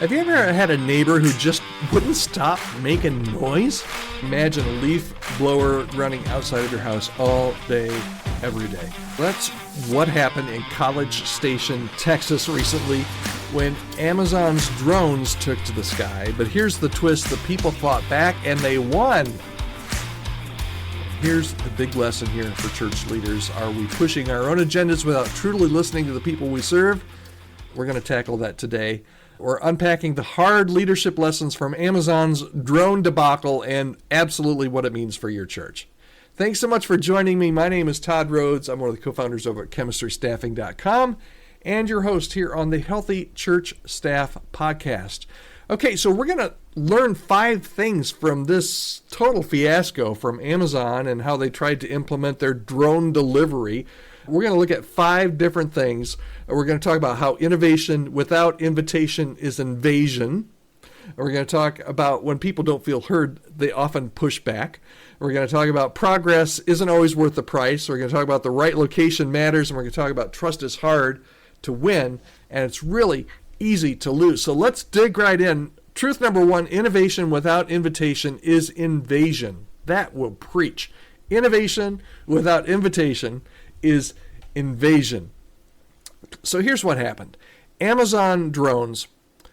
Have you ever had a neighbor who just wouldn't stop making noise? Imagine a leaf blower running outside of your house all day, every day. That's what happened in College Station, Texas recently when Amazon's drones took to the sky. But here's the twist, the people fought back and they won. Here's the big lesson here for church leaders. Are we pushing our own agendas without truly listening to the people we serve? We're going to tackle that today. We're unpacking the hard leadership lessons from Amazon's drone debacle and absolutely what it means for your church. Thanks so much for joining me. My name is Todd Rhodes. I'm one of the co-founders over at chemistrystaffing.com and your host here on the Healthy Church Staff Podcast. Okay, so we're going to learn 5 things from this total fiasco from Amazon and how they tried to implement their drone delivery. We're going to look at 5 different things. We're going to talk about how innovation without invitation is invasion. We're going to talk about when people don't feel heard, they often push back. We're going to talk about progress isn't always worth the price. We're going to talk about the right location matters, and we're going to talk about trust is hard to win, and it's really easy to lose. So let's dig right in. Truth number 1, innovation without invitation is invasion. That will preach. Innovation without invitation is invasion. So here's what happened. Amazon drones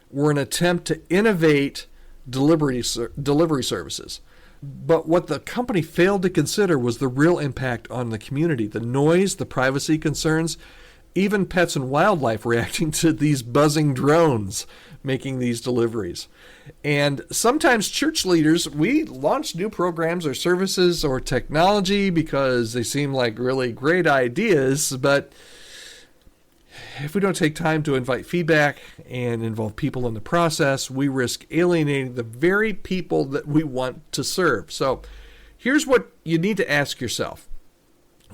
were an attempt to innovate delivery services. But what the company failed to consider was the real impact on the community, the noise, the privacy concerns, even pets and wildlife reacting to these buzzing drones making these deliveries. And sometimes church leaders, we launch new programs or services or technology because they seem like really great ideas, but if we don't take time to invite feedback and involve people in the process, we risk alienating the very people that we want to serve. So here's what you need to ask yourself.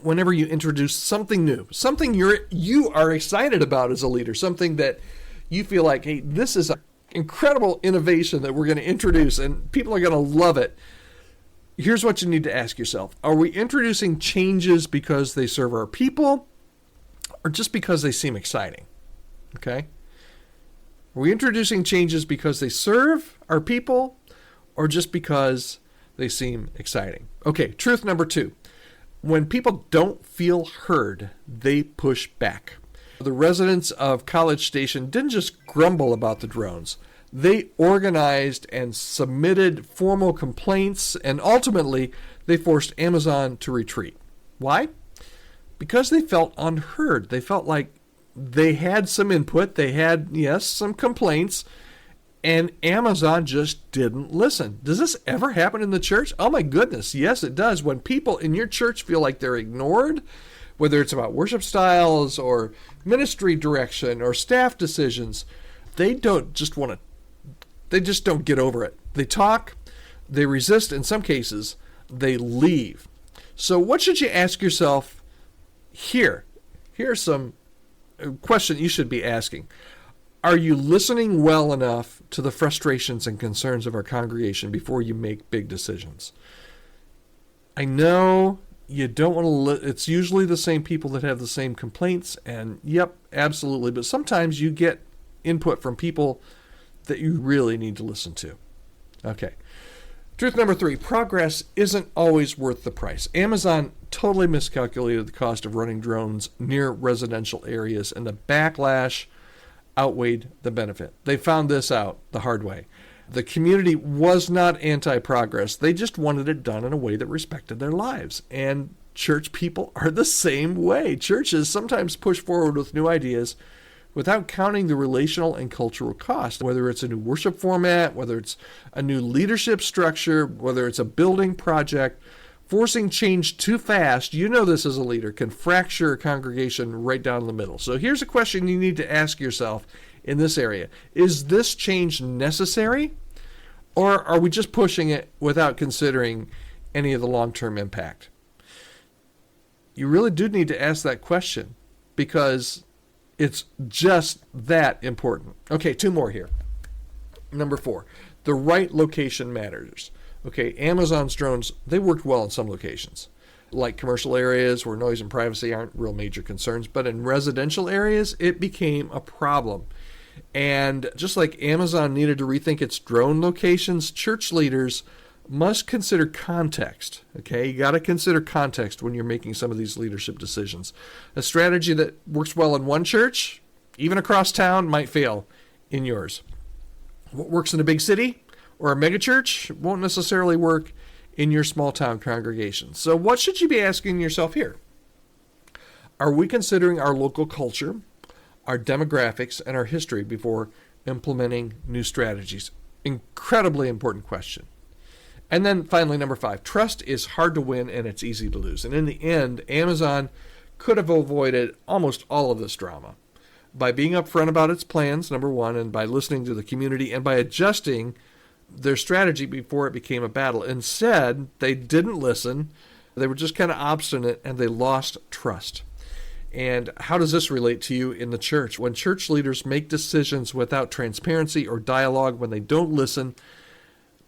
Whenever you introduce something new, something you are excited about as a leader, something that you feel like, hey, this is an incredible innovation that we're going to introduce and people are going to love it. Here's what you need to ask yourself. Are we introducing changes because they serve our people or just because they seem exciting? Okay? Are we introducing changes because they serve our people or just because they seem exciting? Okay, truth number 2. When people don't feel heard, they push back. The residents of College Station didn't just grumble about the drones. They organized and submitted formal complaints, and ultimately, they forced Amazon to retreat. Why? Because they felt unheard. They felt like they had some input, they had, yes, some complaints, and Amazon just didn't listen. Does this ever happen in the church? Oh my goodness, yes it does. When people in your church feel like they're ignored, whether it's about worship styles or ministry direction or staff decisions, they just don't get over it. They talk, they resist, in some cases, they leave. So what should you ask yourself here? Here's some question you should be asking. Are you listening well enough to the frustrations and concerns of our congregation before you make big decisions? I know you don't want to, it's usually the same people that have the same complaints, and yep, absolutely, but sometimes you get input from people that you really need to listen to. Okay. Truth number 3, progress isn't always worth the price. Amazon totally miscalculated the cost of running drones near residential areas, and the backlash outweighed the benefit. They found this out the hard way. The community was not anti-progress. They just wanted it done in a way that respected their lives. And church people are the same way. Churches sometimes push forward with new ideas without counting the relational and cultural cost, whether it's a new worship format, whether it's a new leadership structure, whether it's a building project. Forcing change too fast, you know this as a leader, can fracture a congregation right down the middle. So here's a question you need to ask yourself in this area. Is this change necessary, or are we just pushing it without considering any of the long-term impact? You really do need to ask that question because it's just that important. Okay, 2 more here. Number 4, the right location matters. Okay, Amazon's drones, they worked well in some locations, like commercial areas where noise and privacy aren't real major concerns, but in residential areas, it became a problem. And just like Amazon needed to rethink its drone locations, church leaders must consider context. Okay, you got to consider context when you're making some of these leadership decisions. A strategy that works well in one church, even across town, might fail in yours. What works in a big city or a megachurch won't necessarily work in your small town congregation. So what should you be asking yourself here? Are we considering our local culture, our demographics, and our history before implementing new strategies? Incredibly important question. And then finally, number 5, trust is hard to win and it's easy to lose. And in the end, Amazon could have avoided almost all of this drama by being upfront about its plans, number 1, and by listening to the community and by adjusting their strategy before it became a battle. Instead, they didn't listen. They were just kind of obstinate and they lost trust. And how does this relate to you in the church? When church leaders make decisions without transparency or dialogue, when they don't listen,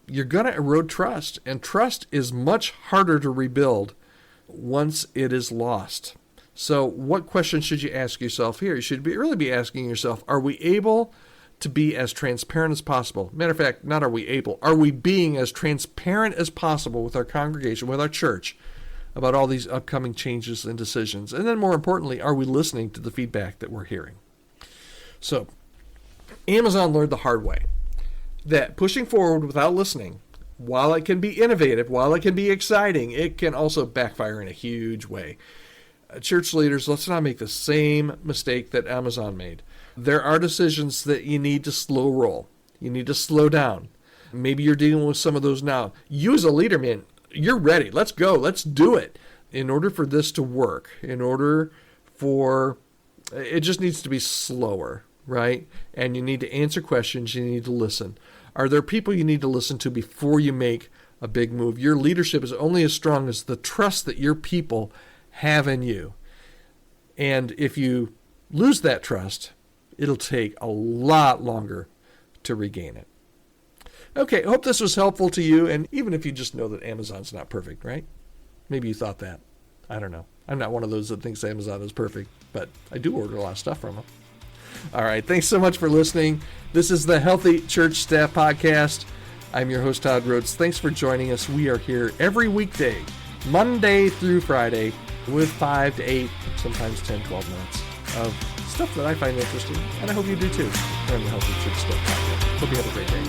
you're going to erode trust. And trust is much harder to rebuild once it is lost. So what question should you ask yourself here? You should really be asking yourself, are we able to be as transparent as possible? Matter of fact, not are we able, are we being as transparent as possible with our congregation, with our church, about all these upcoming changes and decisions? And then more importantly, are we listening to the feedback that we're hearing? So Amazon learned the hard way that pushing forward without listening, while it can be innovative, while it can be exciting, it can also backfire in a huge way. Church leaders, let's not make the same mistake that Amazon made. There are decisions that you need to slow roll. You need to slow down. Maybe you're dealing with some of those now. You as a leader, man, you're ready. Let's go. Let's do it. In order for this to work, it just needs to be slower, right? And you need to answer questions. You need to listen. Are there people you need to listen to before you make a big move? Your leadership is only as strong as the trust that your people have in you. And if you lose that trust, it'll take a lot longer to regain it. Okay, I hope this was helpful to you. And even if you just know that Amazon's not perfect, right? Maybe you thought that. I don't know. I'm not one of those that thinks Amazon is perfect, but I do order a lot of stuff from them. All right, thanks so much for listening. This is the Healthy Church Staff Podcast. I'm your host, Todd Rhodes. Thanks for joining us. We are here every weekday, Monday through Friday, with 5 to 8, sometimes 10, 12 minutes of stuff that I find interesting, and I hope you do too, on the Healthy Church Staff Podcast. Hope you have a great day.